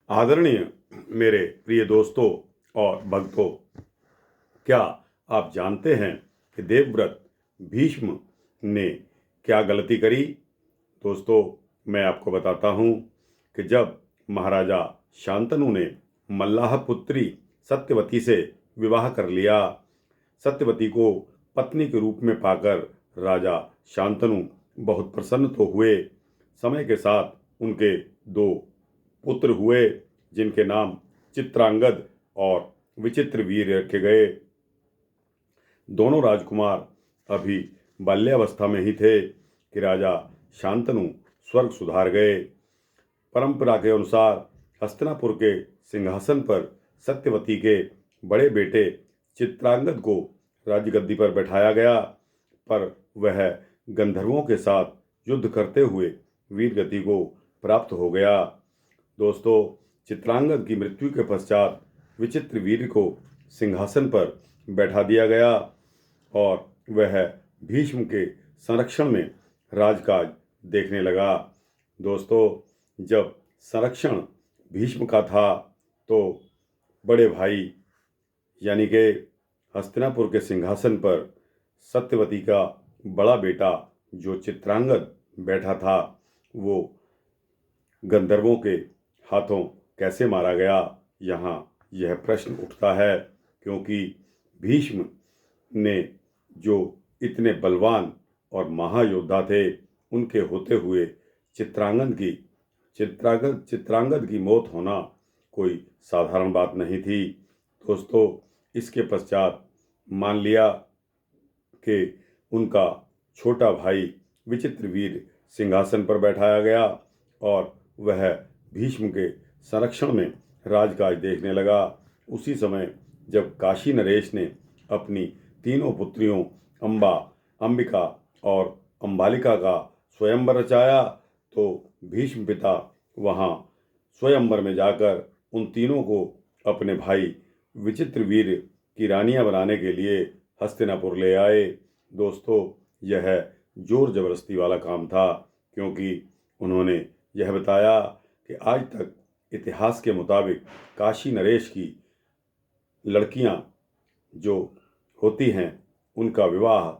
आदरणीय मेरे प्रिय दोस्तों और भक्तों, क्या आप जानते हैं कि देवव्रत भीष्म ने क्या गलती करी? दोस्तों, मैं आपको बताता हूँ कि जब महाराजा शांतनु ने मल्लाह पुत्री सत्यवती से विवाह कर लिया, सत्यवती को पत्नी के रूप में पाकर राजा शांतनु बहुत प्रसन्न तो हुए। समय के साथ उनके दो पुत्र हुए, जिनके नाम चित्रांगद और विचित्रवीर्य रखे गए। दोनों राजकुमार अभी बाल्यावस्था में ही थे कि राजा शांतनु स्वर्ग सुधार गए। परंपरा के अनुसार हस्तिनापुर के सिंहासन पर सत्यवती के बड़े बेटे चित्रांगद को राजगद्दी पर बैठाया गया, पर वह गंधर्वों के साथ युद्ध करते हुए वीरगति को प्राप्त हो गया। दोस्तों, चित्रांगद की मृत्यु के पश्चात विचित्रवीर्य को सिंहासन पर बैठा दिया गया और वह भीष्म के संरक्षण में राजकाज देखने लगा। दोस्तों, जब संरक्षण भीष्म का था तो बड़े भाई यानी कि हस्तिनापुर के सिंहासन पर सत्यवती का बड़ा बेटा जो चित्रांगद बैठा था, वो गंधर्वों के हाथों कैसे मारा गया, यहाँ यह प्रश्न उठता है। क्योंकि भीष्म ने जो इतने बलवान और महायोद्धा थे, उनके होते हुए चित्रांगद की मौत होना कोई साधारण बात नहीं थी। दोस्तों, इसके पश्चात मान लिया कि उनका छोटा भाई विचित्रवीर्य सिंहासन पर बैठाया गया और वह भीष्म के संरक्षण में राजकाज देखने लगा। उसी समय जब काशी नरेश ने अपनी तीनों पुत्रियों अम्बा, अंबिका और अंबालिका का स्वयंवर रचाया, तो भीष्म पिता वहाँ स्वयंवर में जाकर उन तीनों को अपने भाई विचित्रवीर्य की रानियां बनाने के लिए हस्तिनापुर ले आए। दोस्तों, यह जोर जबरदस्ती वाला काम था, क्योंकि उन्होंने यह बताया कि आज तक इतिहास के मुताबिक काशी नरेश की लड़कियां जो होती हैं, उनका विवाह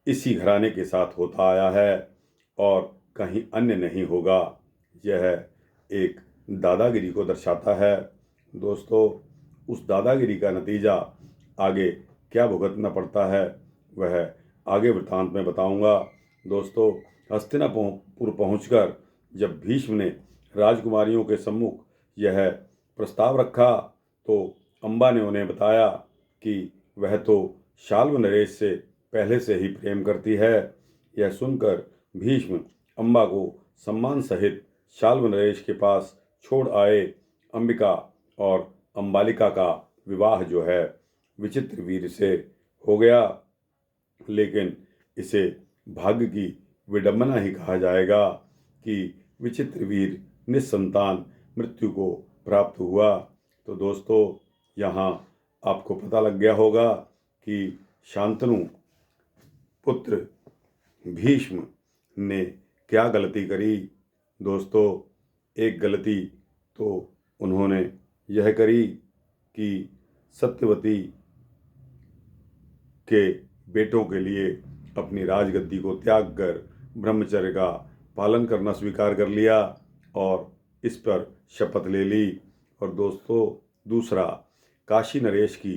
इसी घराने के साथ होता आया है और कहीं अन्य नहीं होगा। यह एक दादागिरी को दर्शाता है। दोस्तों, उस दादागिरी का नतीजा आगे क्या भुगतना पड़ता है, वह आगे वृत्तांत में बताऊंगा। दोस्तों, हस्तिनापुर पहुंचकर जब भीष्म ने राजकुमारियों के सम्मुख यह प्रस्ताव रखा, तो अम्बा ने उन्हें बताया कि वह तो शाल्व नरेश से पहले से ही प्रेम करती है। यह सुनकर भीष्म अम्बा को सम्मान सहित शाल्व नरेश के पास छोड़ आए। अंबिका और अंबालिका का विवाह जो है विचित्रवीर्य से हो गया, लेकिन इसे भाग्य की विडंबना ही कहा जाएगा कि विचित्रवीर्य निस्संतान मृत्यु को प्राप्त हुआ। तो दोस्तों, यहाँ आपको पता लग गया होगा कि शांतनु पुत्र भीष्म ने क्या गलती करी। दोस्तों, एक गलती तो उन्होंने यह करी कि सत्यवती के बेटों के लिए अपनी राजगद्दी को त्याग कर ब्रह्मचर्य का पालन करना स्वीकार कर लिया और इस पर शपथ ले ली। और दोस्तों, दूसरा, काशी नरेश की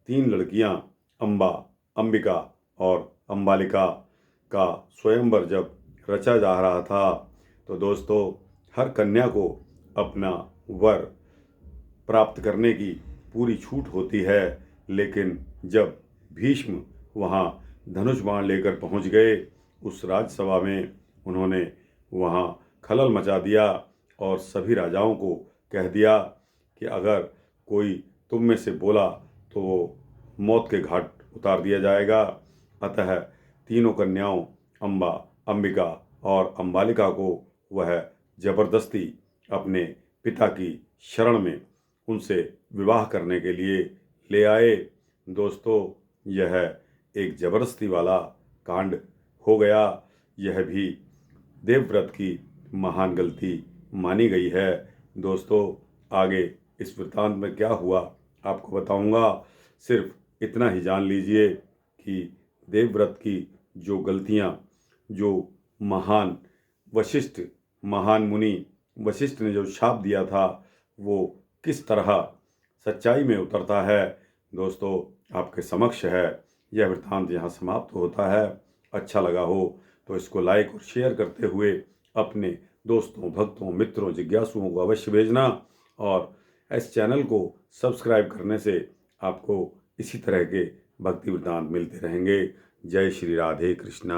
तीन लड़कियां अम्बा, अंबिका और अंबालिका का स्वयंवर जब रचा जा रहा था, तो दोस्तों, हर कन्या को अपना वर प्राप्त करने की पूरी छूट होती है। लेकिन जब भीष्म वहाँ धनुष बाण लेकर पहुँच गए उस राजसभा में, उन्होंने वहाँ खलल मचा दिया और सभी राजाओं को कह दिया कि अगर कोई तुम में से बोला तो वो मौत के घाट उतार दिया जाएगा। अतः तीनों कन्याओं अम्बा, अंबिका और अंबालिका को वह जबरदस्ती अपने पिता की शरण में उनसे विवाह करने के लिए ले आए। दोस्तों, यह एक जबरदस्ती वाला कांड हो गया। यह भी देवव्रत की महान गलती मानी गई है, दोस्तों आगे इस वृत्तांत में क्या हुआ आपको बताऊंगा। सिर्फ इतना ही जान लीजिए कि देवव्रत की जो गलतियां, जो महान वशिष्ठ, महान मुनि वशिष्ठ ने जो शाप दिया था, वो किस तरह सच्चाई में उतरता है, दोस्तों आपके समक्ष है। यह वृत्तांत यहाँ समाप्त होता है। अच्छा लगा हो तो इसको लाइक और शेयर करते हुए अपने दोस्तों, भक्तों, मित्रों, जिज्ञासुओं को अवश्य भेजना, और इस चैनल को सब्सक्राइब करने से आपको इसी तरह के भक्ति वृत्तांत मिलते रहेंगे। जय श्री राधे कृष्णा।